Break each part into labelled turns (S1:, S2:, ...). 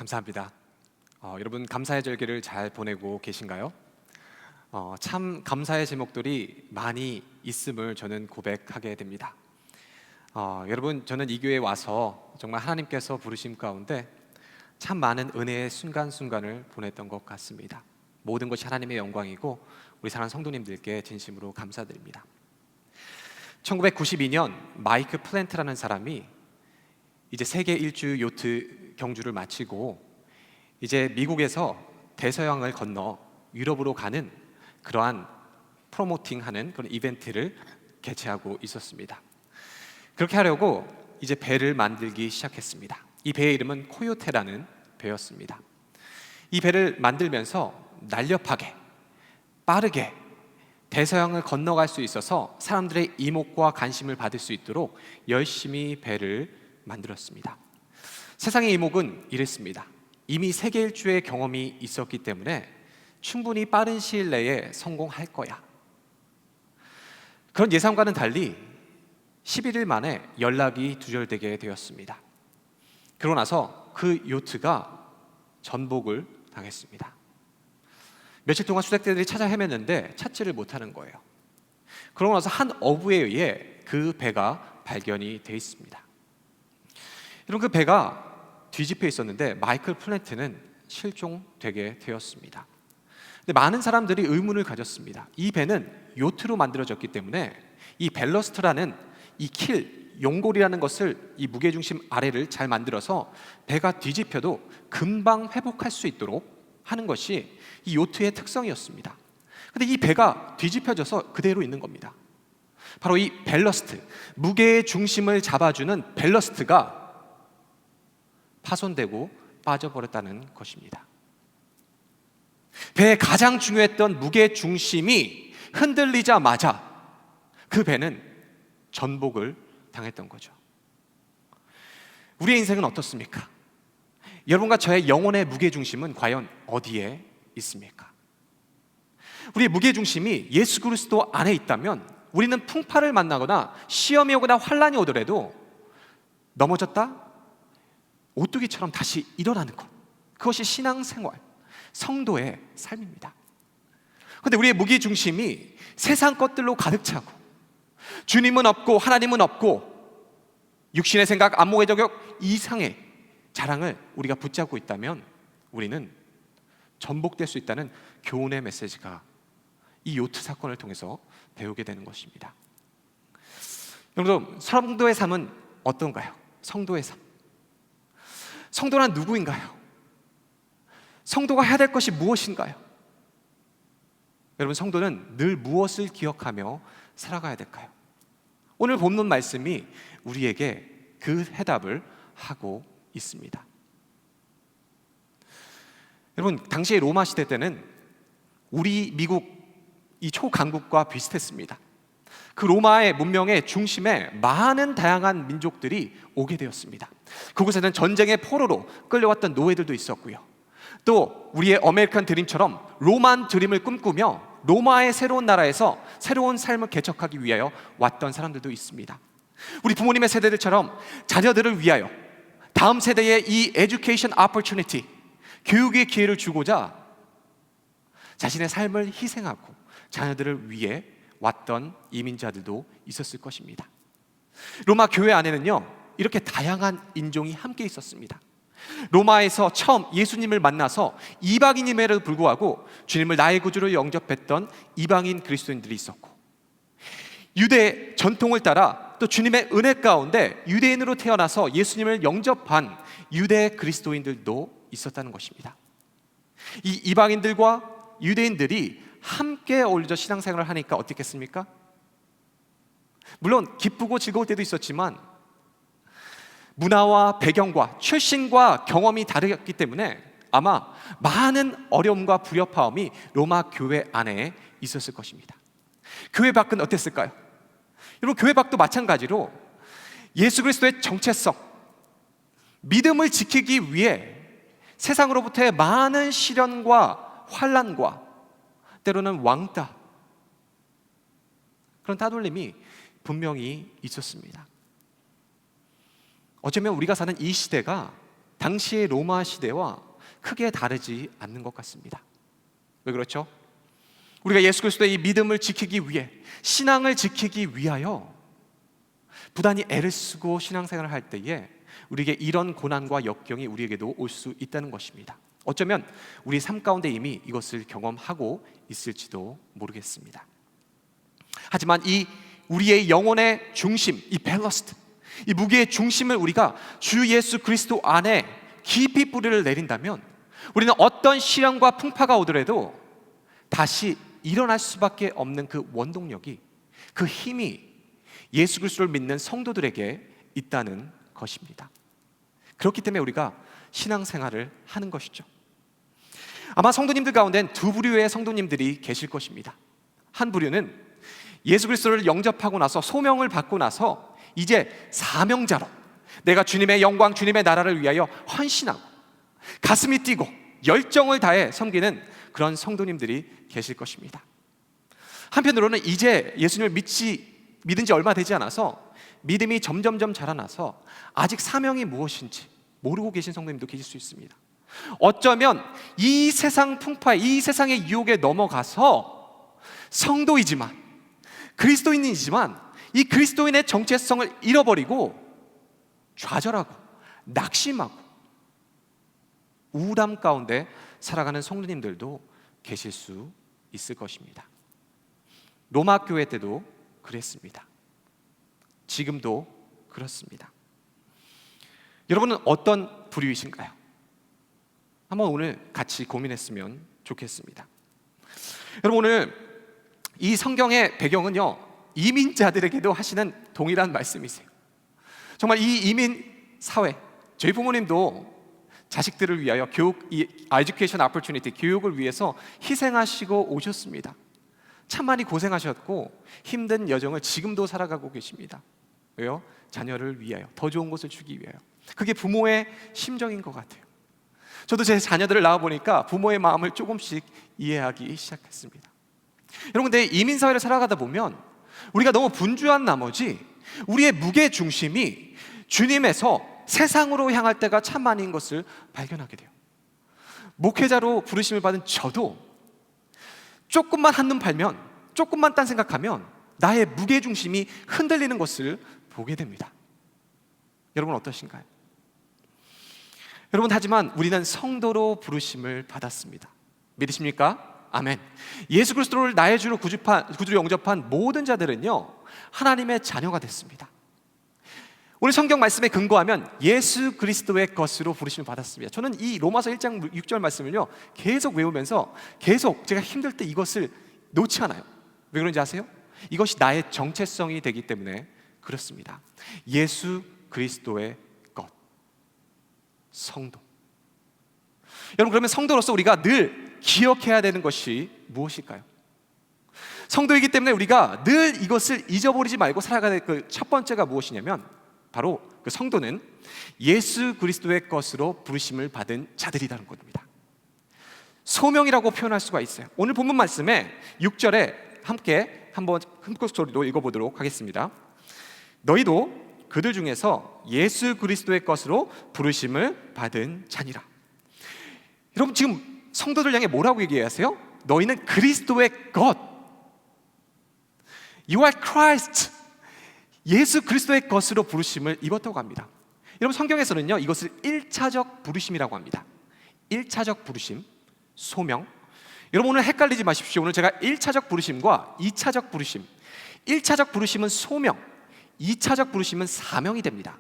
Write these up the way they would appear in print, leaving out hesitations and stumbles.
S1: 감사합니다. 여러분 감사의 절기를 잘 보내고 계신가요? 참 감사의 제목들이 많이 있음을 저는 고백하게 됩니다. 여러분 저는 이 교회에 와서 정말 하나님께서 부르심 가운데 참 많은 은혜의 순간순간을 보냈던 것 같습니다. 모든 것이 하나님의 영광이고 우리 사랑하는 성도님들께 진심으로 감사드립니다. 1992년 마이크 플랜트라는 사람이 이제 세계 일주 요트 경주를 마치고 이제 미국에서 대서양을 건너 유럽으로 가는 그러한 프로모팅하는 그런 이벤트를 개최하고 있었습니다. 그렇게 하려고 이제 배를 만들기 시작했습니다. 이 배의 이름은 코요테라는 배였습니다. 이 배를 만들면서 날렵하게 빠르게 대서양을 건너갈 수 있어서 사람들의 이목과 관심을 받을 수 있도록 열심히 배를 만들었습니다. 세상의 이목은 이랬습니다. 이미 세계 일주의 경험이 있었기 때문에 충분히 빠른 시일 내에 성공할 거야. 그런 예상과는 달리 11일 만에 연락이 두절되게 되었습니다. 그러고 나서 그 요트가 전복을 당했습니다. 며칠 동안 수색대들이 찾아 헤맸는데 찾지를 못하는 거예요. 그러고 나서 한 어부에 의해 그 배가 발견이 돼 있습니다. 여러분, 그 배가 뒤집혀 있었는데 마이클 플랜트는 실종되게 되었습니다. 근데 많은 사람들이 의문을 가졌습니다. 이 배는 요트로 만들어졌기 때문에 이 벨러스트라는 이 킬, 용골이라는 것을 이 무게중심 아래를 잘 만들어서 배가 뒤집혀도 금방 회복할 수 있도록 하는 것이 이 요트의 특성이었습니다. 근데 이 배가 뒤집혀져서 그대로 있는 겁니다. 바로 이 벨러스트, 무게의 중심을 잡아주는 벨러스트가 파손되고 빠져버렸다는 것입니다. 배의 가장 중요했던 무게 중심이 흔들리자마자 그 배는 전복을 당했던 거죠. 우리의 인생은 어떻습니까? 여러분과 저의 영혼의 무게 중심은 과연 어디에 있습니까? 우리의 무게 중심이 예수 그리스도 안에 있다면 우리는 풍파를 만나거나 시험이 오거나 환란이 오더라도 넘어졌다? 오뚜기처럼 다시 일어나는 것, 그것이 신앙생활, 성도의 삶입니다. 그런데 우리의 무게 중심이 세상 것들로 가득 차고 주님은 없고 하나님은 없고 육신의 생각, 안목의 저격 이상의 자랑을 우리가 붙잡고 있다면 우리는 전복될 수 있다는 교훈의 메시지가 이 요트 사건을 통해서 배우게 되는 것입니다. 여러분, 성도의 삶은 어떤가요? 성도의 삶, 성도란 누구인가요? 성도가 해야 될 것이 무엇인가요? 여러분, 성도는 늘 무엇을 기억하며 살아가야 될까요? 오늘 본문 말씀이 우리에게 그 해답을 하고 있습니다. 여러분, 당시의 로마 시대 때는 우리 미국 이 초강국과 비슷했습니다. 그 로마의 문명의 중심에 많은 다양한 민족들이 오게 되었습니다. 그곳에는 전쟁의 포로로 끌려왔던 노예들도 있었고요. 또 우리의 아메리칸 드림처럼 로만 드림을 꿈꾸며 로마의 새로운 나라에서 새로운 삶을 개척하기 위하여 왔던 사람들도 있습니다. 우리 부모님의 세대들처럼 자녀들을 위하여 다음 세대의 이 education opportunity, 교육의 기회를 주고자 자신의 삶을 희생하고 자녀들을 위해 왔던 이민자들도 있었을 것입니다. 로마 교회 안에는요, 이렇게 다양한 인종이 함께 있었습니다. 로마에서 처음 예수님을 만나서 이방인임에도 불구하고 주님을 나의 구주로 영접했던 이방인 그리스도인들이 있었고, 유대 전통을 따라 또 주님의 은혜 가운데 유대인으로 태어나서 예수님을 영접한 유대 그리스도인들도 있었다는 것입니다. 이 이방인들과 유대인들이 함께 어울려져 신앙생활을 하니까 어떻겠습니까? 물론 기쁘고 즐거울 때도 있었지만 문화와 배경과 출신과 경험이 다르기 때문에 아마 많은 어려움과 불협화음이 로마 교회 안에 있었을 것입니다. 교회 밖은 어땠을까요? 여러분, 교회 밖도 마찬가지로 예수 그리스도의 정체성, 믿음을 지키기 위해 세상으로부터의 많은 시련과 환난과 때로는 왕따, 그런 따돌림이 분명히 있었습니다. 어쩌면 우리가 사는 이 시대가 당시의 로마 시대와 크게 다르지 않는 것 같습니다. 왜 그렇죠? 우리가 예수 그리스도의 이 믿음을 지키기 위해, 신앙을 지키기 위하여 부단히 애를 쓰고 신앙생활을 할 때에 우리에게 이런 고난과 역경이 우리에게도 올 수 있다는 것입니다. 어쩌면 우리 삶 가운데 이미 이것을 경험하고 있을지도 모르겠습니다. 하지만 이 우리의 영혼의 중심, 이 밸러스트, 이 무게의 중심을 우리가 주 예수 그리스도 안에 깊이 뿌리를 내린다면 우리는 어떤 시련과 풍파가 오더라도 다시 일어날 수밖에 없는 그 원동력이, 그 힘이 예수 그리스도를 믿는 성도들에게 있다는 것입니다. 그렇기 때문에 우리가 신앙생활을 하는 것이죠. 아마 성도님들 가운데는 두 부류의 성도님들이 계실 것입니다. 한 부류는 예수 그리스도를 영접하고 나서, 소명을 받고 나서 이제 사명자로 내가 주님의 영광, 주님의 나라를 위하여 헌신하고 가슴이 뛰고 열정을 다해 섬기는 그런 성도님들이 계실 것입니다. 한편으로는 이제 예수님을 믿은 지 얼마 되지 않아서 믿음이 점점점 자라나서 아직 사명이 무엇인지 모르고 계신 성도님도 계실 수 있습니다. 어쩌면 이 세상 풍파에, 이 세상의 유혹에 넘어가서 성도이지만, 그리스도인이지만 이 그리스도인의 정체성을 잃어버리고 좌절하고 낙심하고 우울함 가운데 살아가는 성도님들도 계실 수 있을 것입니다. 로마 교회 때도 그랬습니다. 지금도 그렇습니다. 여러분은 어떤 부류이신가요? 한번 오늘 같이 고민했으면 좋겠습니다. 여러분, 오늘 이 성경의 배경은요, 이민자들에게도 하시는 동일한 말씀이세요. 정말 이 이민 사회, 저희 부모님도 자식들을 위하여 education opportunity, 교육을 위해서 희생하시고 오셨습니다. 참 많이 고생하셨고 힘든 여정을 지금도 살아가고 계십니다. 왜요? 자녀를 위하여, 더 좋은 것을 주기 위하여. 그게 부모의 심정인 것 같아요. 저도 제 자녀들을 낳아보니까 부모의 마음을 조금씩 이해하기 시작했습니다. 여러분, 근데 이민사회를 살아가다 보면 우리가 너무 분주한 나머지 우리의 무게중심이 주님에서 세상으로 향할 때가 참 많은 것을 발견하게 돼요. 목회자로 부르심을 받은 저도 조금만 한눈 팔면, 조금만 딴 생각하면 나의 무게중심이 흔들리는 것을 보게 됩니다. 여러분 어떠신가요? 여러분, 하지만 우리는 성도로 부르심을 받았습니다. 믿으십니까? 아멘. 예수 그리스도를 나의 주로 구주로 영접한 모든 자들은요, 하나님의 자녀가 됐습니다. 오늘 성경 말씀에 근거하면 예수 그리스도의 것으로 부르심을 받았습니다. 저는 이 로마서 1장 6절 말씀을요 계속 외우면서 계속 제가 힘들 때 이것을 놓지 않아요. 왜 그런지 아세요? 이것이 나의 정체성이 되기 때문에 그렇습니다. 예수 그리스도의 것, 성도. 여러분, 그러면 성도로서 우리가 늘 기억해야 되는 것이 무엇일까요? 성도이기 때문에 우리가 늘 이것을 잊어버리지 말고 살아가야 될 그 첫 번째가 무엇이냐면 바로 그 성도는 예수 그리스도의 것으로 부르심을 받은 자들이라는 겁니다. 소명이라고 표현할 수가 있어요. 오늘 본문 말씀에 6절에 함께 한번 큰 소리로 읽어보도록 하겠습니다. 너희도 그들 중에서 예수 그리스도의 것으로 부르심을 받은 자니라. 여러분, 지금 성도들 향해 뭐라고 얘기하세요? 너희는 그리스도의 것, You are Christ, 예수 그리스도의 것으로 부르심을 입었다고 합니다. 여러분, 성경에서는요 이것을 1차적 부르심이라고 합니다. 1차적 부르심, 소명. 여러분, 오늘 헷갈리지 마십시오. 오늘 제가 1차적 부르심과 2차적 부르심, 1차적 부르심은 소명, 2차적 부르심은 사명이 됩니다.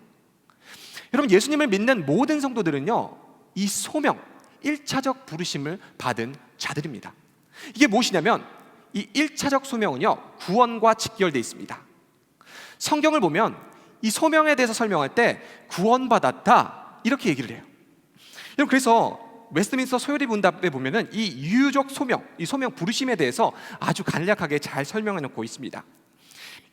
S1: 여러분, 예수님을 믿는 모든 성도들은요 이 소명, 1차적 부르심을 받은 자들입니다. 이게 무엇이냐면 이 1차적 소명은요 구원과 직결되어 있습니다. 성경을 보면 이 소명에 대해서 설명할 때 구원받았다 이렇게 얘기를 해요. 여러분, 그래서 웨스트민스터 소요리 문답에 보면은 이 유유적 소명, 이 소명 부르심에 대해서 아주 간략하게 잘 설명해 놓고 있습니다.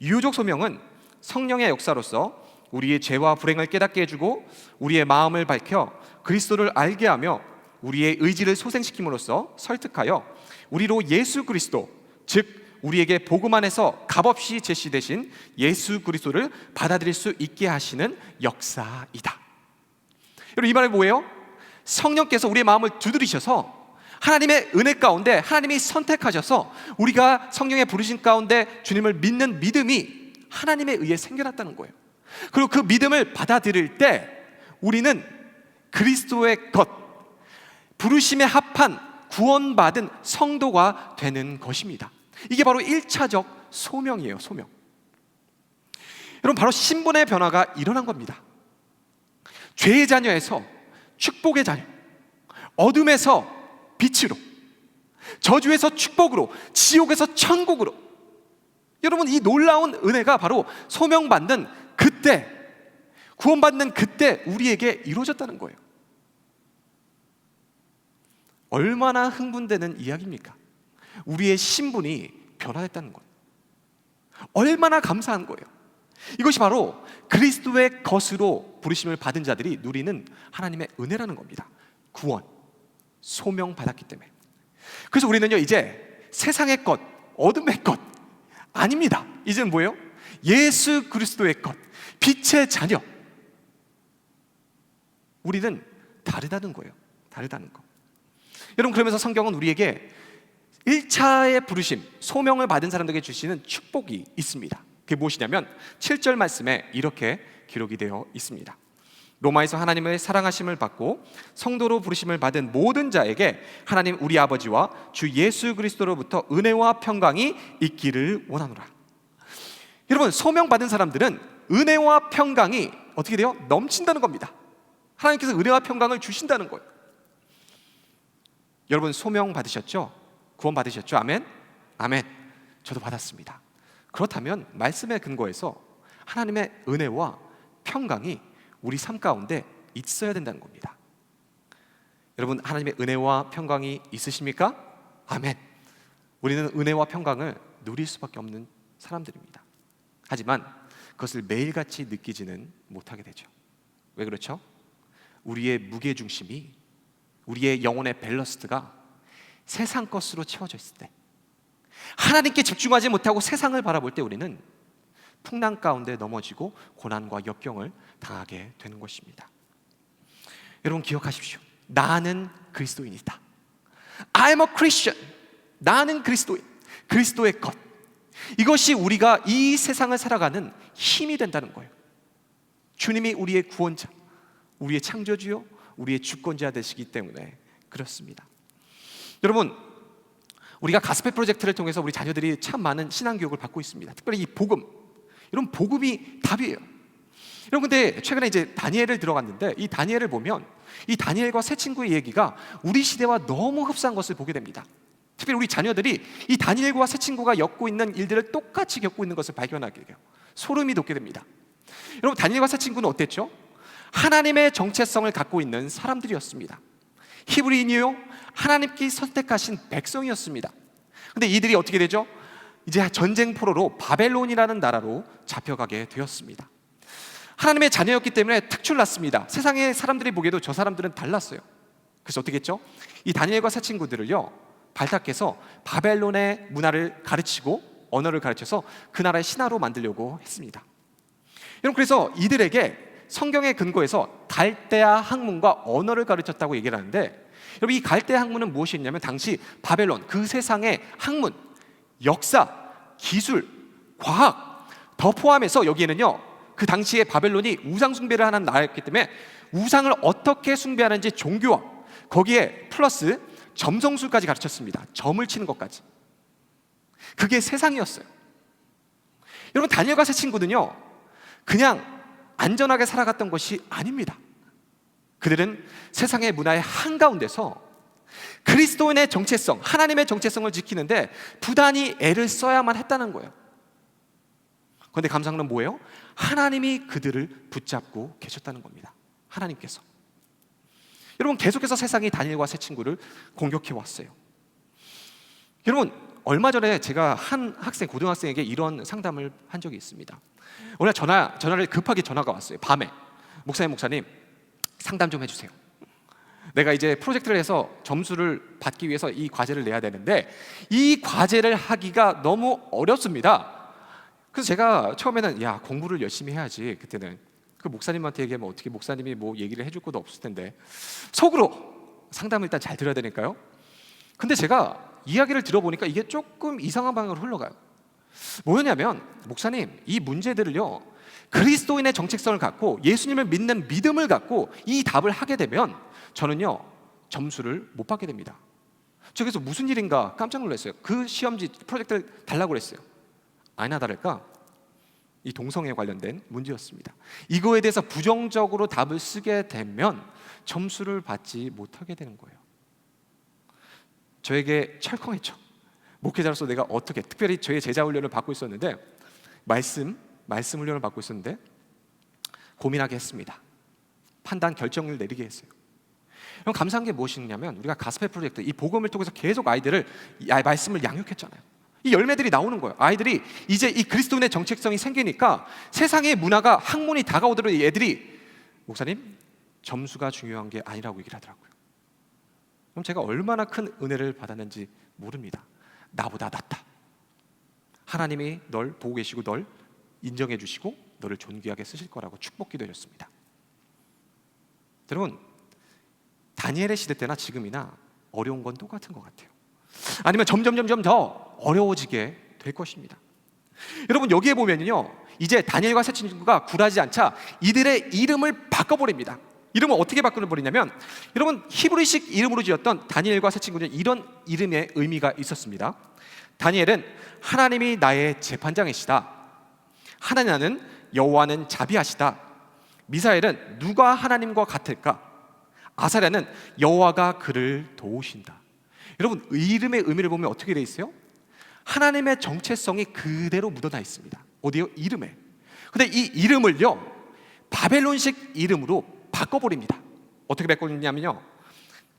S1: 유유적 소명은 성령의 역사로서 우리의 죄와 불행을 깨닫게 해주고 우리의 마음을 밝혀 그리스도를 알게 하며 우리의 의지를 소생시킴으로써 설득하여 우리로 예수 그리스도, 즉 우리에게 복음 안에서 값없이 제시되신 예수 그리스도를 받아들일 수 있게 하시는 역사이다. 여러분, 이 말이 뭐예요? 성령께서 우리의 마음을 두드리셔서 하나님의 은혜 가운데 하나님이 선택하셔서 우리가 성령의 부르심 가운데 주님을 믿는 믿음이 하나님에 의해 생겨났다는 거예요. 그리고 그 믿음을 받아들일 때 우리는 그리스도의 것, 부르심에 합한 구원받은 성도가 되는 것입니다. 이게 바로 1차적 소명이에요. 소명. 여러분, 바로 신분의 변화가 일어난 겁니다. 죄의 자녀에서 축복의 자녀, 어둠에서 빛으로, 저주에서 축복으로, 지옥에서 천국으로. 여러분, 이 놀라운 은혜가 바로 소명받는 그때, 구원받는 그때 우리에게 이루어졌다는 거예요. 얼마나 흥분되는 이야기입니까? 우리의 신분이 변화됐다는 것. 얼마나 감사한 거예요. 이것이 바로 그리스도의 것으로 부르심을 받은 자들이 누리는 하나님의 은혜라는 겁니다. 구원, 소명 받았기 때문에. 그래서 우리는요, 이제 세상의 것, 어둠의 것 아닙니다. 이제는 뭐예요? 예수 그리스도의 것, 빛의 자녀. 우리는 다르다는 거예요. 다르다는 거. 여러분, 그러면서 성경은 우리에게 1차의 부르심, 소명을 받은 사람들에게 주시는 축복이 있습니다. 그게 무엇이냐면 7절 말씀에 이렇게 기록이 되어 있습니다. 로마에서 하나님의 사랑하심을 받고 성도로 부르심을 받은 모든 자에게 하나님 우리 아버지와 주 예수 그리스도로부터 은혜와 평강이 있기를 원하노라. 여러분, 소명받은 사람들은 은혜와 평강이 어떻게 돼요? 넘친다는 겁니다. 하나님께서 은혜와 평강을 주신다는 거예요. 여러분, 소명 받으셨죠? 구원 받으셨죠? 아멘? 아멘. 저도 받았습니다. 그렇다면 말씀에 근거해서 하나님의 은혜와 평강이 우리 삶 가운데 있어야 된다는 겁니다. 여러분, 하나님의 은혜와 평강이 있으십니까? 아멘. 우리는 은혜와 평강을 누릴 수밖에 없는 사람들입니다. 하지만 그것을 매일같이 느끼지는 못하게 되죠. 왜 그렇죠? 우리의 무게중심이, 우리의 영혼의 밸러스트가 세상 것으로 채워져 있을 때, 하나님께 집중하지 못하고 세상을 바라볼 때 우리는 풍랑 가운데 넘어지고 고난과 역경을 당하게 되는 것입니다. 여러분, 기억하십시오. 나는 그리스도인이다. I'm a Christian. 나는 그리스도인, 그리스도의 것. 이것이 우리가 이 세상을 살아가는 힘이 된다는 거예요. 주님이 우리의 구원자, 우리의 창조주요, 우리의 주권자 되시기 때문에 그렇습니다. 여러분, 우리가 가스펠 프로젝트를 통해서 우리 자녀들이 참 많은 신앙교육을 받고 있습니다. 특별히 이 복음, 이런 복음이 답이에요. 여러분, 근데 최근에 이제 다니엘을 들어갔는데 이 다니엘을 보면 이 다니엘과 세 친구의 얘기가 우리 시대와 너무 흡사한 것을 보게 됩니다. 특별히 우리 자녀들이 이 다니엘과 세 친구가 겪고 있는 일들을 똑같이 겪고 있는 것을 발견하게 돼요. 소름이 돋게 됩니다. 여러분, 다니엘과 세 친구는 어땠죠? 하나님의 정체성을 갖고 있는 사람들이었습니다. 히브리인이요, 하나님께 선택하신 백성이었습니다. 근데 이들이 어떻게 되죠? 이제 전쟁 포로로 바벨론이라는 나라로 잡혀가게 되었습니다. 하나님의 자녀였기 때문에 특출났습니다. 세상의 사람들이 보기에도 저 사람들은 달랐어요. 그래서 어떻게 했죠? 이 다니엘과 세 친구들을요, 발탁해서 바벨론의 문화를 가르치고 언어를 가르쳐서 그 나라의 신하로 만들려고 했습니다. 여러분, 그래서 이들에게 성경의 근거에서 갈대아 학문과 언어를 가르쳤다고 얘기를 하는데, 여러분, 이 갈대아 학문은 무엇이었냐면 당시 바벨론, 그 세상의 학문, 역사, 기술, 과학 더 포함해서 여기에는요, 그 당시에 바벨론이 우상 숭배를 하는 나라였기 때문에 우상을 어떻게 숭배하는지 종교와 거기에 플러스 점성술까지 가르쳤습니다. 점을 치는 것까지. 그게 세상이었어요. 여러분, 다니엘과 세 친구는요, 그냥 안전하게 살아갔던 것이 아닙니다. 그들은 세상의 문화의 한가운데서 그리스도인의 정체성, 하나님의 정체성을 지키는데 부단히 애를 써야만 했다는 거예요. 그런데 감사한 건 뭐예요? 하나님이 그들을 붙잡고 계셨다는 겁니다. 하나님께서. 여러분, 계속해서 세상이 다니엘과 세 친구를 공격해 왔어요. 여러분, 얼마 전에 제가 한 학생, 고등학생에게 이런 상담을 한 적이 있습니다. 오늘 전화를 급하게 전화가 왔어요. 밤에. 목사님 상담 좀 해주세요. 내가 이제 프로젝트를 해서 점수를 받기 위해서 이 과제를 내야 되는데 이 과제를 하기가 너무 어렵습니다. 그래서 제가 처음에는 공부를 열심히 해야지, 그때는 그 목사님한테 얘기하면 어떻게 목사님이 뭐 얘기를 해줄 것도 없을 텐데 속으로 상담을 일단 잘 들어야 되니까요. 근데 제가 이야기를 들어보니까 이게 조금 이상한 방향으로 흘러가요. 뭐였냐면 목사님 이 문제들을요 그리스도인의 정체성을 갖고 예수님을 믿는 믿음을 갖고 이 답을 하게 되면 저는요 점수를 못 받게 됩니다. 저 그래서 무슨 일인가 깜짝 놀랐어요. 그 시험지 프로젝트를 달라고 그랬어요. 아니나 다를까 이 동성애에 관련된 문제였습니다. 이거에 대해서 부정적으로 답을 쓰게 되면 점수를 받지 못하게 되는 거예요. 저에게 철컹했죠. 목회자로서 내가 어떻게, 특별히 저의 제자 훈련을 받고 있었는데 말씀 훈련을 받고 있었는데 고민하게 했습니다. 판단 결정을 내리게 했어요. 그럼 감사한 게 무엇이냐면 우리가 가스펠 프로젝트 이 복음을 통해서 계속 아이들을 말씀을 양육했잖아요. 이 열매들이 나오는 거예요. 아이들이 이제 이 그리스도인의 정체성이 생기니까 세상의 문화가 학문이 다가오더라도 애들이 목사님 점수가 중요한 게 아니라고 얘기를 하더라고요. 그럼 제가 얼마나 큰 은혜를 받았는지 모릅니다. 나보다 낫다. 하나님이 널 보고 계시고 널 인정해 주시고 너를 존귀하게 쓰실 거라고 축복 기도했습니다. 여러분 다니엘의 시대 때나 지금이나 어려운 건 똑같은 것 같아요. 아니면 점점 더 어려워지게 될 것입니다. 여러분 여기에 보면요 이제 다니엘과 세 친구가 굴하지 않자 이들의 이름을 바꿔버립니다. 이름을 어떻게 바꿔버리냐면 여러분 히브리식 이름으로 지었던 다니엘과 세 친구는 이런 이름의 의미가 있었습니다. 다니엘은 하나님이 나의 재판장이시다. 하나님은 여호와는 자비하시다. 미사엘은 누가 하나님과 같을까? 아사랴는 여호와가 그를 도우신다. 여러분 이름의 의미를 보면 어떻게 되어 있어요? 하나님의 정체성이 그대로 묻어나 있습니다. 어디요? 이름에. 근데 이 이름을요 바벨론식 이름으로 바꿔버립니다. 어떻게 바꿔버리냐면요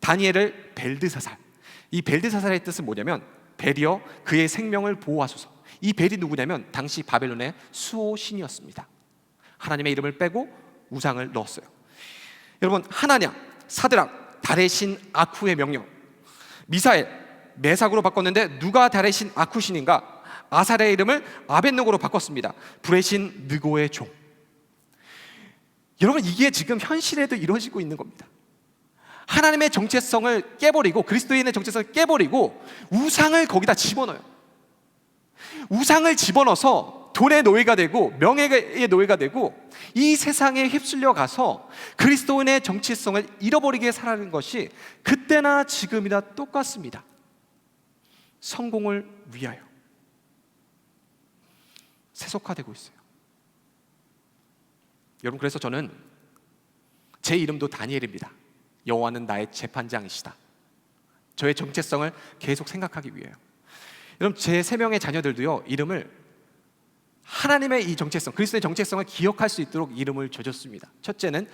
S1: 다니엘을 벨드사살. 이 벨드사살의 뜻은 뭐냐면 벨이여 그의 생명을 보호하소서. 이 벨이 누구냐면 당시 바벨론의 수호 신이었습니다. 하나님의 이름을 빼고 우상을 넣었어요. 여러분 하나냐, 사드락, 달의 신 아쿠의 명령, 미사엘, 메삭으로 바꿨는데 누가 달의 신 아쿠신인가? 아사랴의 이름을 아벳노고로 바꿨습니다. 불의 신 느고의 종. 여러분 이게 지금 현실에도 이루어지고 있는 겁니다. 하나님의 정체성을 깨버리고 그리스도인의 정체성을 깨버리고 우상을 거기다 집어넣어요. 우상을 집어넣어서 돈의 노예가 되고 명예의 노예가 되고 이 세상에 휩쓸려 가서 그리스도인의 정체성을 잃어버리게 살아가는 것이 그때나 지금이나 똑같습니다. 성공을 위하여 세속화되고 있어요. 여러분 그래서 저는 제 이름도 다니엘입니다. 여호와는 나의 재판장이시다. 저의 정체성을 계속 생각하기 위해요. 여러분 제 3명의 자녀들도요 이름을 하나님의 이 정체성, 그리스도의 정체성을 기억할 수 있도록 이름을 줘줬습니다. 첫째는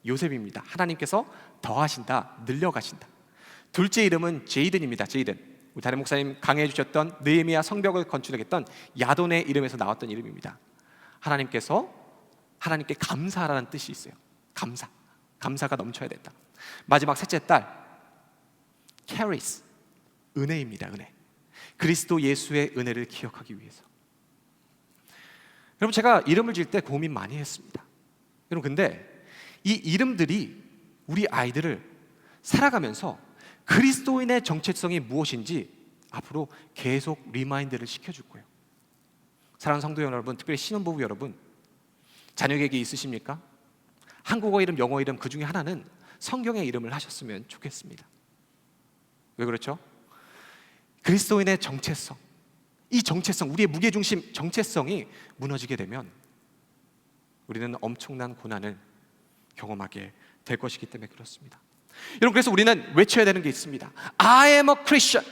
S1: 요셉입니다. 하나님께서 더하신다, 늘려가신다. 둘째 이름은 제이든입니다. 제이든. 우리 다른 목사님 강해해 주셨던 느헤미야 성벽을 건축했던 야돈의 이름에서 나왔던 이름입니다. 하나님께 감사하라는 뜻이 있어요. 감사가 넘쳐야 된다. 마지막 셋째 딸 캐리스, 은혜입니다. 은혜. 그리스도 예수의 은혜를 기억하기 위해서. 여러분 제가 이름을 지을 때 고민 많이 했습니다. 여러분 근데 이 이름들이 우리 아이들을 살아가면서 그리스도인의 정체성이 무엇인지 앞으로 계속 리마인드를 시켜줄 거예요. 사랑하는 성도 여러분, 특별히 신혼부부 여러분, 자녀 계획이 있으십니까? 한국어 이름, 영어 이름 그 중에 하나는 성경의 이름을 하셨으면 좋겠습니다. 왜 그렇죠? 그리스도인의 정체성, 이 정체성, 우리의 무게중심 정체성이 무너지게 되면 우리는 엄청난 고난을 경험하게 될 것이기 때문에 그렇습니다. 여러분 그래서 우리는 외쳐야 되는 게 있습니다. I am a Christian.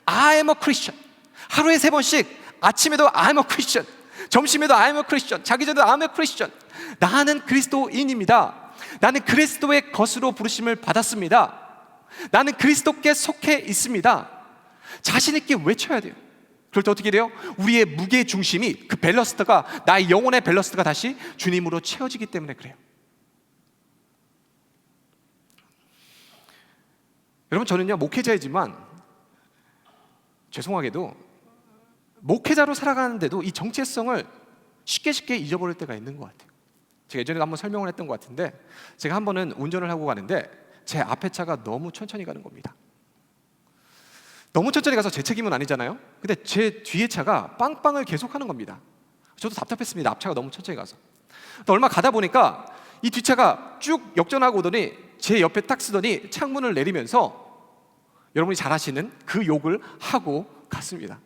S1: I am a Christian. 하루에 3번씩 아침에도 I am a Christian, 점심에도 I am a Christian, 자기 전에도 I am a Christian. 나는 그리스도인입니다. 나는 그리스도의 것으로 부르심을 받았습니다. 나는 그리스도께 속해 있습니다. 자신 있게 외쳐야 돼요. 그럴 때 어떻게 돼요? 우리의 무게 중심이 그 밸러스트가 나의 영혼의 밸러스트가 다시 주님으로 채워지기 때문에 그래요. 여러분 저는요 목회자이지만 죄송하게도 목회자로 살아가는데도 이 정체성을 쉽게 잊어버릴 때가 있는 것 같아요. 제가 예전에도 한번 설명을 했던 것 같은데, 제가 한 번은 운전을 하고 가는데 제 앞에 차가 너무 천천히 가는 겁니다. 너무 천천히 가서 제 책임은 아니잖아요. 근데 제 뒤에 차가 빵빵을 계속하는 겁니다. 저도 답답했습니다. 앞차가 너무 천천히 가서. 또 얼마 가다 보니까 이 뒷차가 쭉 역전하고 오더니 제 옆에 딱 쓰더니 창문을 내리면서 여러분이 잘 아시는 그 욕을 하고 갔습니다.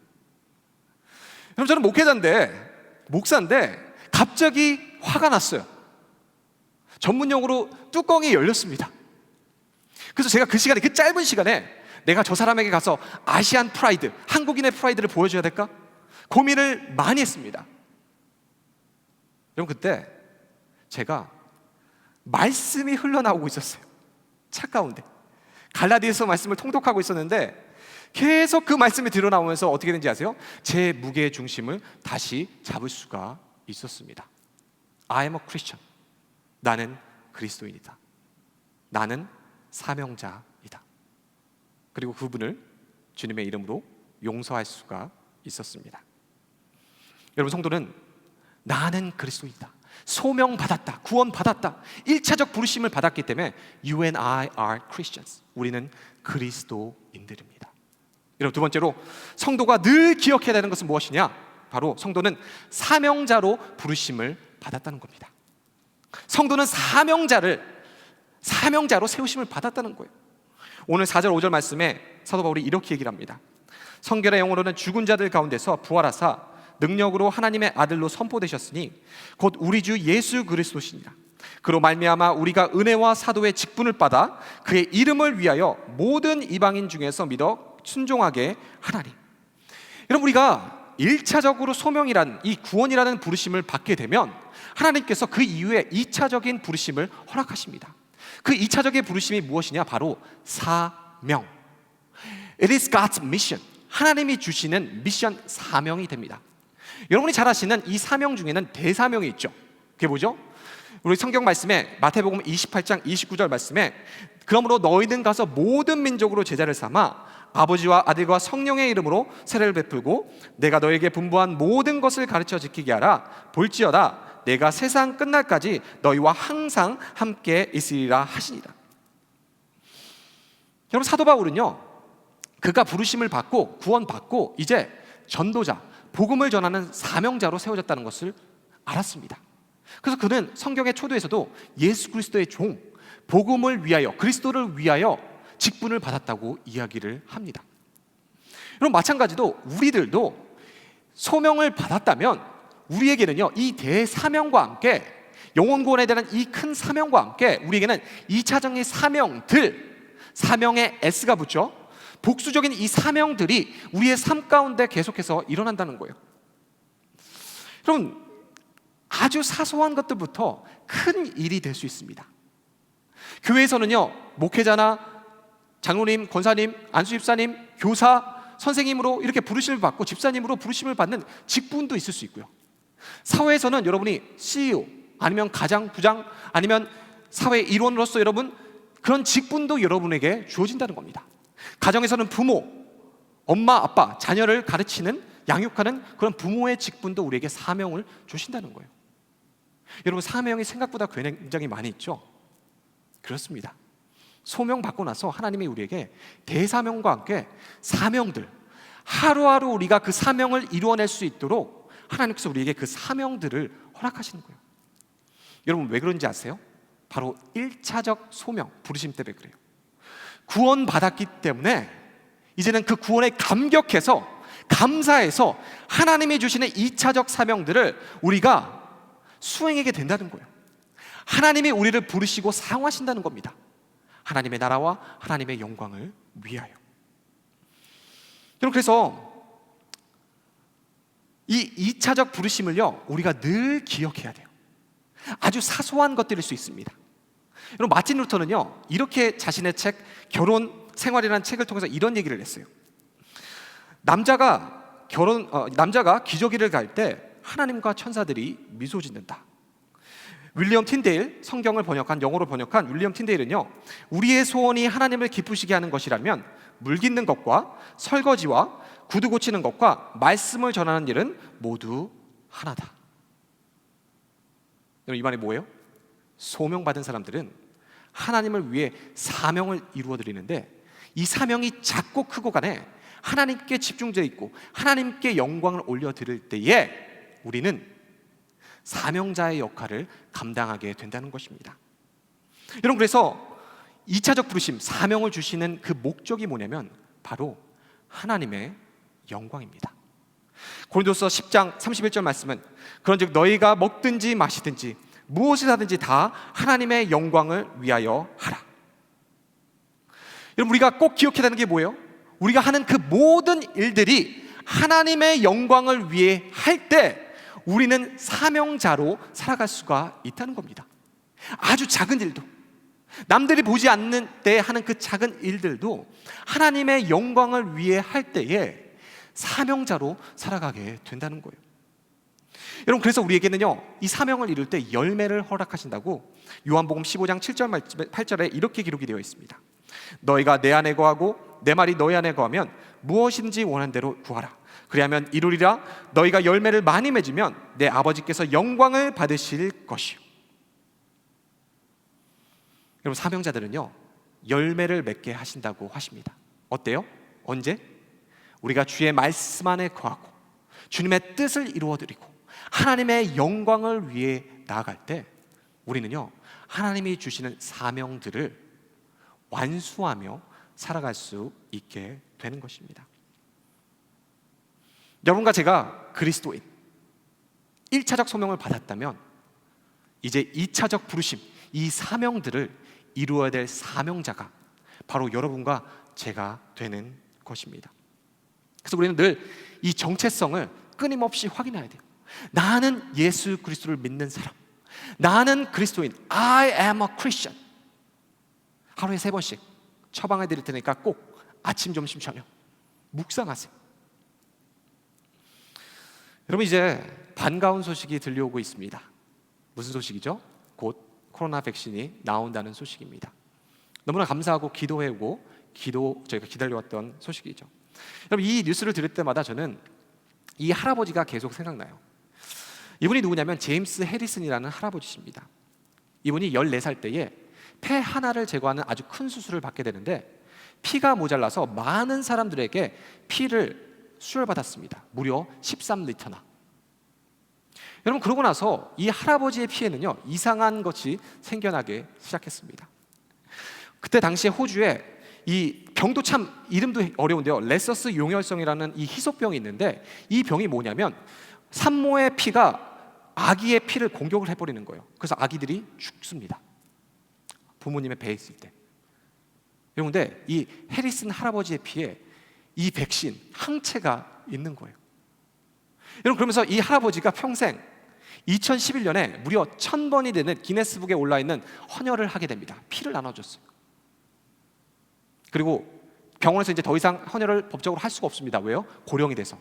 S1: 여러분, 저는 목사인데 갑자기 화가 났어요. 전문용어로 뚜껑이 열렸습니다. 그래서 제가 그 시간에, 그 짧은 시간에 내가 저 사람에게 가서 아시안 프라이드, 한국인의 프라이드를 보여줘야 될까? 고민을 많이 했습니다. 여러분, 그때 제가 말씀이 흘러나오고 있었어요. 차 가운데 갈라디아서 말씀을 통독하고 있었는데 계속 그 말씀이 드러나오면서 어떻게 되는지 아세요? 제 무게의 중심을 다시 잡을 수가 있었습니다. I am a Christian. 나는 그리스도인이다. 나는 사명자이다. 그리고 그분을 주님의 이름으로 용서할 수가 있었습니다. 여러분, 성도는 나는 그리스도인이다, 소명받았다, 구원받았다, 1차적 부르심을 받았기 때문에 You and I are Christians. 우리는 그리스도인들입니다. 여러분, 두 번째로 성도가 늘 기억해야 되는 것은 무엇이냐? 바로 성도는 사명자로 부르심을 받았다는 겁니다. 성도는 사명자로 세우심을 받았다는 거예요. 오늘 4절 5절 말씀에 사도 바울이 이렇게 얘기를 합니다. 성결의 영으로는 죽은 자들 가운데서 부활하사 능력으로 하나님의 아들로 선포되셨으니 곧 우리 주 예수 그리스도시니라. 그로 말미암아 우리가 은혜와 사도의 직분을 받아 그의 이름을 위하여 모든 이방인 중에서 믿어 순종하게 하나니. 여러분, 우리가 1차적으로 소명이란, 이 구원이라는 부르심을 받게 되면 하나님께서 그 이후에 2차적인 부르심을 허락하십니다. 그 2차적인 부르심이 무엇이냐? 바로 사명. It is God's mission. 하나님이 주시는 미션, 사명이 됩니다. 여러분이 잘 아시는 이 사명 중에는 대사명이 있죠. 그게 뭐죠? 우리 성경 말씀에 마태복음 28장 29절 말씀에 그러므로 너희는 가서 모든 민족으로 제자를 삼아 아버지와 아들과 성령의 이름으로 세례를 베풀고 내가 너에게 분부한 모든 것을 가르쳐 지키게 하라. 볼지어다 내가 세상 끝날까지 너희와 항상 함께 있으리라 하시니라. 여러분, 사도 바울은요, 그가 부르심을 받고 구원받고 이제 전도자, 복음을 전하는 사명자로 세워졌다는 것을 알았습니다. 그래서 그는 성경의 초도에서도 예수 그리스도의 종, 복음을 위하여, 그리스도를 위하여 직분을 받았다고 이야기를 합니다. 여러분, 마찬가지로 우리들도 소명을 받았다면 우리에게는요, 이 대사명과 함께, 영혼 구원에 대한 이 큰 사명과 함께 우리에게는 2차적인 사명들, 사명의 S가 붙죠. 복수적인 이 사명들이 우리의 삶 가운데 계속해서 일어난다는 거예요. 여러분, 아주 사소한 것들부터 큰 일이 될 수 있습니다. 교회에서는요, 목회자나 장로님, 권사님, 안수집사님, 교사, 선생님으로 이렇게 부르심을 받고 집사님으로 부르심을 받는 직분도 있을 수 있고요. 사회에서는 여러분이 CEO 아니면 가장, 부장 아니면 사회 일원으로서 여러분 그런 직분도 여러분에게 주어진다는 겁니다. 가정에서는 부모, 엄마, 아빠, 자녀를 가르치는, 양육하는 그런 부모의 직분도 우리에게 사명을 주신다는 거예요. 여러분, 사명이 생각보다 굉장히 많이 있죠? 그렇습니다. 소명 받고 나서 하나님이 우리에게 대사명과 함께 사명들, 하루하루 우리가 그 사명을 이루어낼 수 있도록 하나님께서 우리에게 그 사명들을 허락하시는 거예요. 여러분, 왜 그런지 아세요? 바로 1차적 소명, 부르심 때문에 그래요. 구원받았기 때문에 이제는 그 구원에 감격해서, 감사해서 하나님이 주시는 2차적 사명들을 우리가 수행하게 된다는 거예요. 하나님이 우리를 부르시고 사용하신다는 겁니다. 하나님의 나라와 하나님의 영광을 위하여. 여러분, 그래서 이 2차적 부르심을요, 우리가 늘 기억해야 돼요. 아주 사소한 것들일 수 있습니다. 여러분, 마틴 루터는요, 이렇게 자신의 책 결혼 생활이라는 책을 통해서 이런 얘기를 했어요. 남자가 기저귀를 갈 때 하나님과 천사들이 미소 짓는다. 윌리엄 틴데일, 성경을 번역한, 영어로 번역한 윌리엄 틴데일은요, 우리의 소원이 하나님을 기쁘시게 하는 것이라면 물 깃는 것과 설거지와 구두 고치는 것과 말씀을 전하는 일은 모두 하나다. 여러분, 이 말이 뭐예요? 소명받은 사람들은 하나님을 위해 사명을 이루어 드리는데, 이 사명이 작고 크고 간에 하나님께 집중되어 있고 하나님께 영광을 올려 드릴 때에 우리는 사명자의 역할을 감당하게 된다는 것입니다. 여러분, 그래서 2차적 부르심, 사명을 주시는 그 목적이 뭐냐면 바로 하나님의 영광입니다. 고린도서 10장 31절 말씀은 그런즉 너희가 먹든지 마시든지 무엇을 하든지 다 하나님의 영광을 위하여 하라. 여러분, 우리가 꼭 기억해야 되는 게 뭐예요? 우리가 하는 그 모든 일들이 하나님의 영광을 위해 할 때 우리는 사명자로 살아갈 수가 있다는 겁니다. 아주 작은 일도, 남들이 보지 않는 때 하는 그 작은 일들도 하나님의 영광을 위해 할 때에 사명자로 살아가게 된다는 거예요. 여러분, 그래서 우리에게는요, 이 사명을 이룰 때 열매를 허락하신다고 요한복음 15장 7절 8절에 이렇게 기록이 되어 있습니다. 너희가 내 안에 거하고 내 말이 너희 안에 거하면 무엇인지 원하는 대로 구하라. 그리하면 이루리라. 너희가 열매를 많이 맺으면 내 아버지께서 영광을 받으실 것이요. 여러분, 사명자들은요, 열매를 맺게 하신다고 하십니다. 어때요? 언제? 우리가 주의 말씀 안에 거하고 주님의 뜻을 이루어드리고 하나님의 영광을 위해 나아갈 때 우리는요, 하나님이 주시는 사명들을 완수하며 살아갈 수 있게 되는 것입니다. 여러분과 제가 그리스도인 1차적 소명을 받았다면 이제 2차적 부르심, 이 사명들을 이루어야 될 사명자가 바로 여러분과 제가 되는 것입니다. 그래서 우리는 늘 이 정체성을 끊임없이 확인해야 돼요. 나는 예수 그리스도를 믿는 사람, 나는 그리스도인, I am a Christian. 하루에 3번씩 처방해 드릴 테니까 꼭 아침, 점심, 저녁 묵상하세요. 여러분, 이제 반가운 소식이 들려오고 있습니다. 무슨 소식이죠? 곧 코로나 백신이 나온다는 소식입니다. 너무나 감사하고 기도해오고 저희가 기다려왔던 소식이죠. 여러분, 이 뉴스를 들을 때마다 저는 이 할아버지가 계속 생각나요. 이분이 누구냐면 제임스 해리슨이라는 할아버지십니다. 이분이 14살 때에 폐 하나를 제거하는 아주 큰 수술을 받게 되는데 피가 모자라서 많은 사람들에게 피를 수혈받았습니다. 무려 13리터나. 여러분, 그러고 나서 이 할아버지의 피에는요, 이상한 것이 생겨나기 시작했습니다. 그때 당시에 호주에 이 병도 참 이름도 어려운데요, 레서스 용혈성이라는 이 희소병이 있는데 이 병이 뭐냐면 산모의 피가 아기의 피를 공격을 해버리는 거예요. 그래서 아기들이 죽습니다. 부모님의 배에 있을 때. 그런데 이 해리슨 할아버지의 피에 이 백신, 항체가 있는 거예요. 여러분, 그러면서 이 할아버지가 평생 2011년에 무려 1000번이 되는 기네스북에 올라있는 헌혈을 하게 됩니다. 피를 나눠줬어요. 그리고 병원에서 이제 더 이상 헌혈을 법적으로 할 수가 없습니다. 왜요? 고령이 돼서.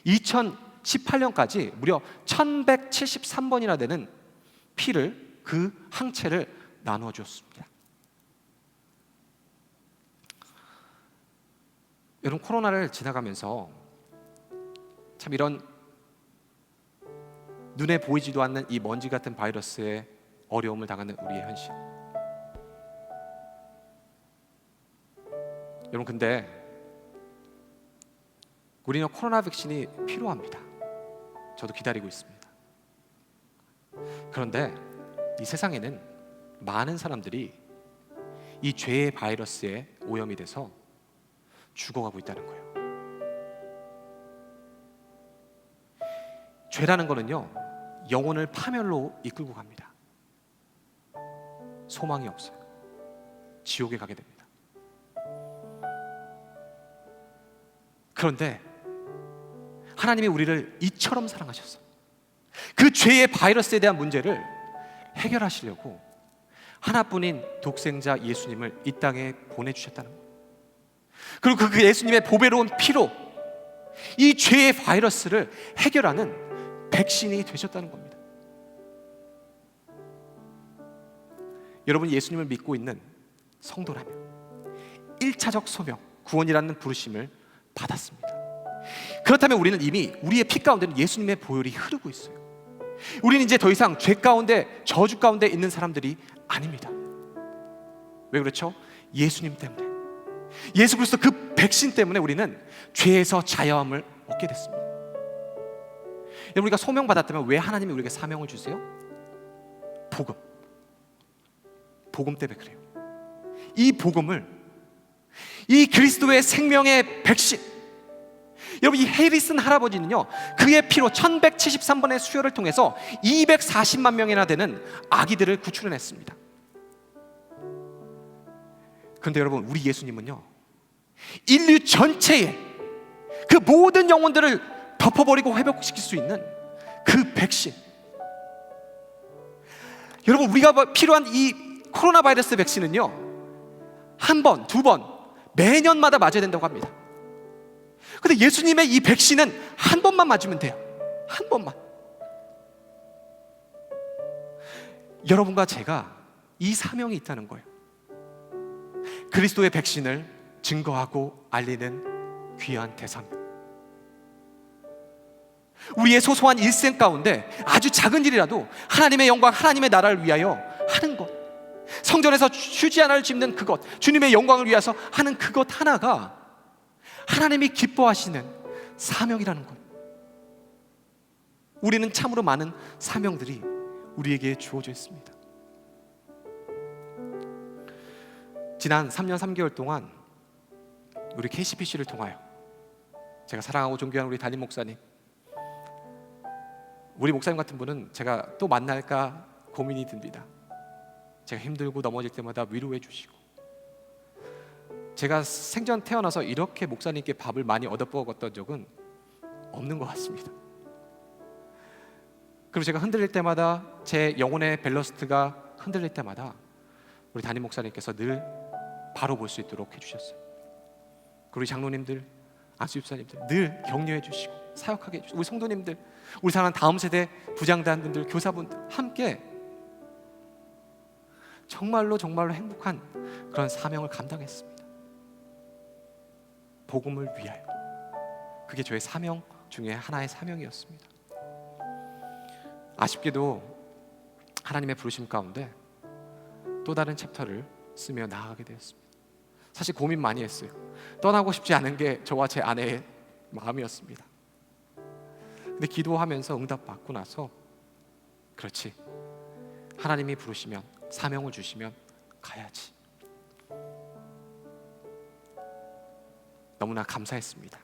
S1: 2018년까지 무려 1173번이나 되는 피를, 그 항체를 나누어 주었습니다. 여러분, 코로나를 지나가면서 참 이런 눈에 보이지도 않는 이 먼지 같은 바이러스에 어려움을 당하는 우리의 현실. 여러분, 근데 우리는 코로나 백신이 필요합니다. 저도 기다리고 있습니다. 그런데 이 세상에는 많은 사람들이 이 죄의 바이러스에 오염이 돼서 죽어가고 있다는 거예요. 죄라는 거는요, 영혼을 파멸로 이끌고 갑니다. 소망이 없어요. 지옥에 가게 됩니다. 그런데 하나님이 우리를 이처럼 사랑하셨어. 그 죄의 바이러스에 대한 문제를 해결하시려고 하나뿐인 독생자 예수님을 이 땅에 보내주셨다는 거예요. 그리고 그 예수님의 보배로운 피로 이 죄의 바이러스를 해결하는 백신이 되셨다는 겁니다. 여러분, 예수님을 믿고 있는 성도라면 1차적 소명, 구원이라는 부르심을 받았습니다. 그렇다면 우리는 이미 우리의 피 가운데는 예수님의 보혈이 흐르고 있어요. 우리는 이제 더 이상 죄 가운데, 저주 가운데 있는 사람들이 아닙니다. 왜 그렇죠? 예수님 때문에, 예수 그리스도 그 백신 때문에 우리는 죄에서 자유함을 얻게 됐습니다. 여러분, 우리가 소명 받았다면 왜 하나님이 우리에게 사명을 주세요? 복음 때문에 그래요. 이 복음을, 이 그리스도의 생명의 백신, 여러분, 이 해리슨 할아버지는요, 그의 피로 1173번의 수혈을 통해서 240만 명이나 되는 아기들을 구출해냈습니다. 그런데 여러분, 우리 예수님은요, 인류 전체의 그 모든 영혼들을 덮어버리고 회복시킬 수 있는 그 백신, 여러분, 우리가 필요한 이 코로나 바이러스 백신은요, 한 번, 두 번, 매년마다 맞아야 된다고 합니다. 근데 예수님의 이 백신은 한 번만 맞으면 돼요. 한 번만. 여러분과 제가 이 사명이 있다는 거예요. 그리스도의 백신을 증거하고 알리는 귀한 대상. 우리의 소소한 일생 가운데 아주 작은 일이라도 하나님의 영광, 하나님의 나라를 위하여 하는 것, 성전에서 휴지 하나를 짚는 그것, 주님의 영광을 위해서 하는 그것 하나가 하나님이 기뻐하시는 사명이라는 것. 우리는 참으로 많은 사명들이 우리에게 주어져 있습니다. 지난 3년 3개월 동안 우리 KCPC를 통하여 제가 사랑하고 존경하는 우리 담임 목사님, 우리 목사님 같은 분은 제가 또 만날까 고민이 듭니다. 제가 힘들고 넘어질 때마다 위로해 주시고, 제가 생전 태어나서 이렇게 목사님께 밥을 많이 얻어먹었던 적은 없는 것 같습니다. 그리고 제가 흔들릴 때마다, 제 영혼의 밸러스트가 흔들릴 때마다 우리 담임 목사님께서 늘 바로 볼 수 있도록 해주셨어요. 그리고 우리 장로님들, 안수 집사님들 늘 격려해 주시고 사역하게 해주시고, 우리 성도님들, 우리 사랑하는 다음 세대 부장단분들, 교사분들 함께 정말로 행복한 그런 사명을 감당했습니다. 복음을 위하여. 그게 저의 사명 중에 하나의 사명이었습니다. 아쉽게도 하나님의 부르심 가운데 또 다른 챕터를 쓰며 나아가게 되었습니다. 사실 고민 많이 했어요. 떠나고 싶지 않은 게 저와 제 아내의 마음이었습니다. 근데 기도하면서 응답받고 나서, 그렇지, 하나님이 부르시면, 사명을 주시면 가야지. 너무나 감사했습니다.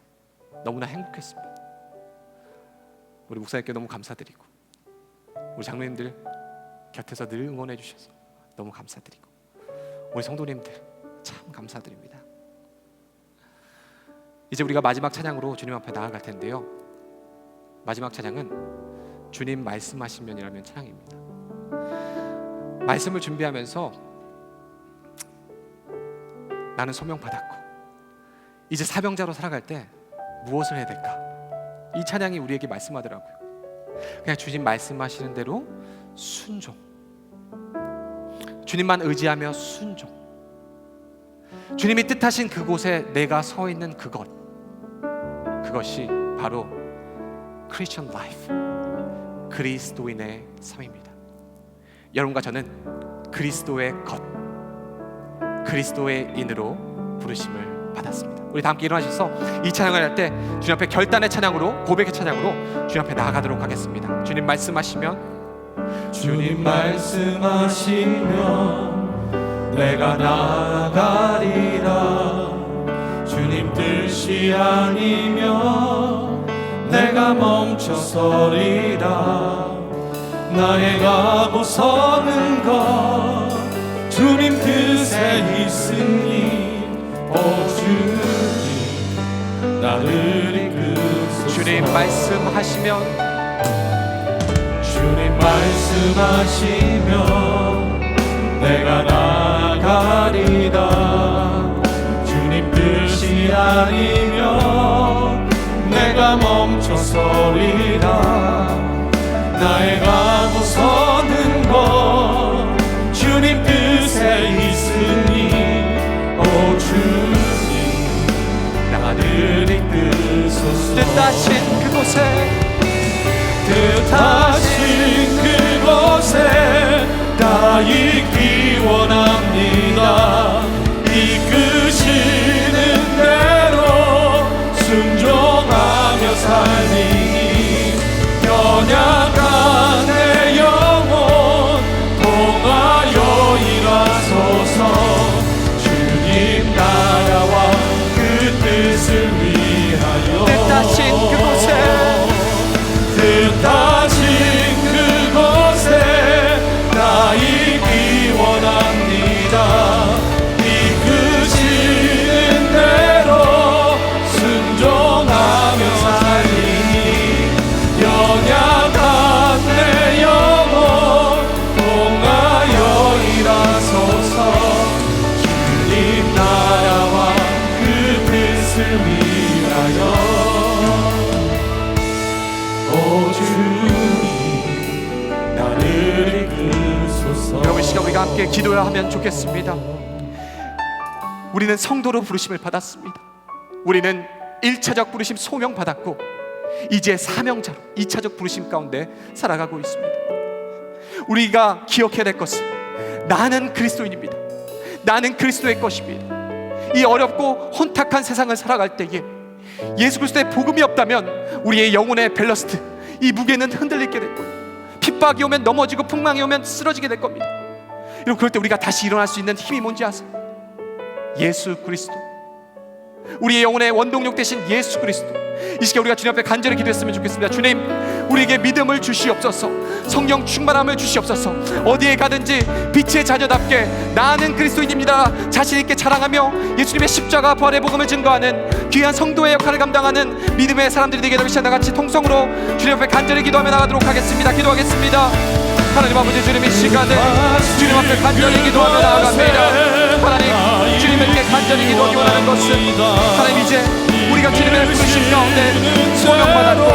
S1: 너무나 행복했습니다. 우리 목사님께 너무 감사드리고, 우리 장로님들 곁에서 늘 응원해 주셔서 너무 감사드리고, 우리 성도님들 참 감사드립니다. 이제 우리가 마지막 찬양으로 주님 앞에 나아갈 텐데요, 마지막 찬양은 주님 말씀하시면이라는 찬양입니다. 말씀을 준비하면서 나는 소명 받았고 이제 사명자로 살아갈 때 무엇을 해야 될까? 이 찬양이 우리에게 말씀하더라고요. 그냥 주님 말씀하시는 대로 순종, 주님만 의지하며 순종, 주님이 뜻하신 그곳에 내가 서 있는 그것이 바로 크리스천 라이프, 그리스도인의 삶입니다. 여러분과 저는 그리스도의 것, 그리스도의 인으로 부르심을 받았습니다. 우리 다 함께 일어나셔서 이 찬양을 할 때 주님 앞에 결단의 찬양으로, 고백의 찬양으로 주님 앞에 나아가도록 하겠습니다. 주님 말씀하시면,
S2: 주님 말씀하시면 내가 나아가리라. 주님 뜻이 아니면 내가 멈춰서리라. 나의 가고 서는 것 주님 뜻에 있으니, 오 주님 나를 이끄소서.
S1: 주님 말씀하시면,
S2: 주님 말씀하시면 내가 나아가리라. 주님 뜻이 아니면 내가 멈춰서리라. 나의 가고 서는 것 주님 뜻에 있으니, 오 주님 나를 이끄소서.
S1: 뜻하신 그곳에,
S2: 뜻하신
S1: 여러분, 이 시간 우리가 함께 기도해야 하면 좋겠습니다. 우리는 성도로 부르심을 받았습니다. 우리는 1차적 부르심 소명 받았고 이제 사명자로 2차적 부르심 가운데 살아가고 있습니다. 우리가 기억해야 될 것은 나는 그리스도인입니다. 나는 그리스도의 것입니다. 이 어렵고 혼탁한 세상을 살아갈 때에 예수 그리스도의 복음이 없다면 우리의 영혼의 밸러스트, 이 무게는 흔들리게 될 거예요. 핍박이 오면 넘어지고 풍망이 오면 쓰러지게 될 겁니다. 여러분, 그럴 때 우리가 다시 일어날 수 있는 힘이 뭔지 아세요? 예수 그리스도, 우리의 영혼의 원동력 되신 예수 그리스도. 이 시간 우리가 주님 앞에 간절히 기도했으면 좋겠습니다. 주님, 우리에게 믿음을 주시옵소서. 성령 충만함을 주시옵소서. 어디에 가든지 빛의 자녀답게 나는 그리스도인입니다 자신 있게 자랑하며 예수님의 십자가 부활의 복음을 증거하는 귀한 성도의 역할을 감당하는 믿음의 사람들이 되게 되기 시간 나같이 통성으로 주님 앞에 간절히 기도하며 나가도록 하겠습니다. 기도하겠습니다. 하나님 아버지, 주님 이 시간에 주님 앞에 간절히 기도하며 나아갑니다. 하나님, 주님께 간절히 기도하기 원하는 것은 하나님, 이제 우리가 주님의 부르심 가운데 소명받았고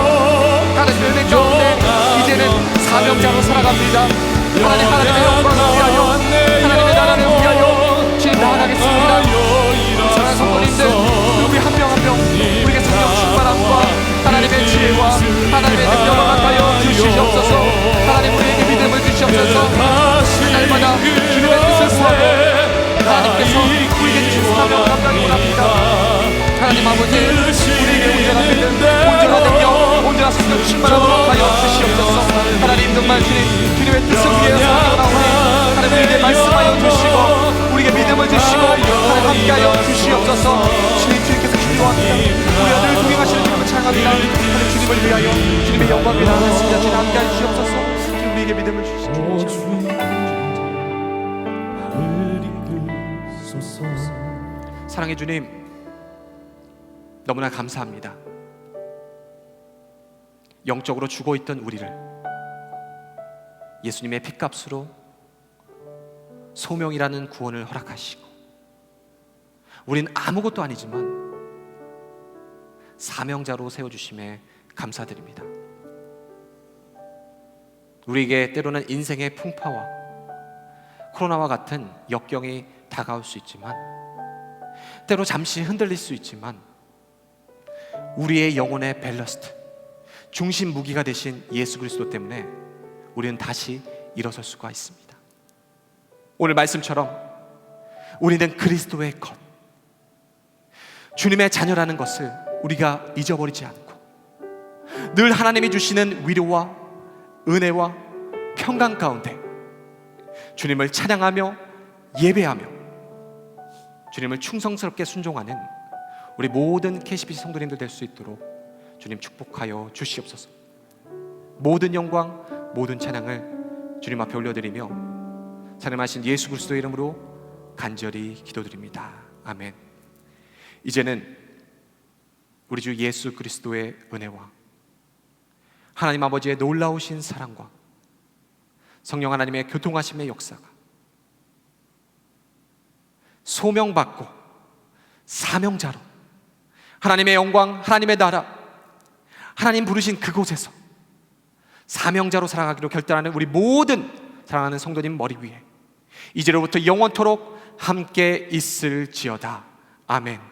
S1: 하나님의 은혜 가운데 이제는 사명자로 살아갑니다. 하나님, 하나님의 영광을 위하여, 하나님의 나라를 위하여 주님 나아가겠습니다. 사랑하는 성도님들, 우리 한 명 한 명 우리에게 성령 충만함과 하나님의 지혜와 하나님의 능력을 맡아여 주시옵소서. 하나님, 우리에게 믿음을 주시옵소서. 날마다 주님의 뜻을 구하고 하나님께서 우리에게 주신 사명을 감당하기 원합니다. 하나님 아버지, 우리에게 온전한 믿음, 온전한 능력, 온전한 성령 충만함으로 하여 주시옵소서. 하나님, 정말 주님의 뜻을 위해 살아가오니 하나님, 우리에게 말씀하여 주시고 우리에게 믿음을 주시고 하나님 함께하여 주시옵소서. 주님께서 기도합니다. 우리 아들 동행하시는 주님을 찬양합니다. 하나님, 주님을 위하여 주님의 영광을 나아갔습니다. 주님 함께하여 주시옵소서. 주님, 우리에게 믿음을 주시옵소서. 사랑의 주님, 너무나 감사합니다. 영적으로 죽어있던 우리를 예수님의 핏값으로 소명이라는 구원을 허락하시고, 우리는 아무것도 아니지만 사명자로 세워주심에 감사드립니다. 우리에게 때로는 인생의 풍파와 코로나와 같은 역경이 다가올 수 있지만, 때로 잠시 흔들릴 수 있지만, 우리의 영혼의 밸러스트, 중심 무기가 되신 예수 그리스도 때문에 우리는 다시 일어설 수가 있습니다. 오늘 말씀처럼 우리는 그리스도의 것, 주님의 자녀라는 것을 우리가 잊어버리지 않고 늘 하나님이 주시는 위로와 은혜와 평강 가운데 주님을 찬양하며 예배하며 주님을 충성스럽게 순종하는 우리 모든 KCBC 성도님들 될 수 있도록 주님 축복하여 주시옵소서. 모든 영광, 모든 찬양을 주님 앞에 올려드리며 찬양하신 예수 그리스도의 이름으로 간절히 기도드립니다. 아멘. 이제는 우리 주 예수 그리스도의 은혜와 하나님 아버지의 놀라우신 사랑과 성령 하나님의 교통하심의 역사가 소명받고 사명자로 하나님의 영광, 하나님의 나라, 하나님 부르신 그곳에서 사명자로 살아가기로 결단하는 우리 모든 사랑하는 성도님 머리 위에 이제로부터 영원토록 함께 있을지어다. 아멘.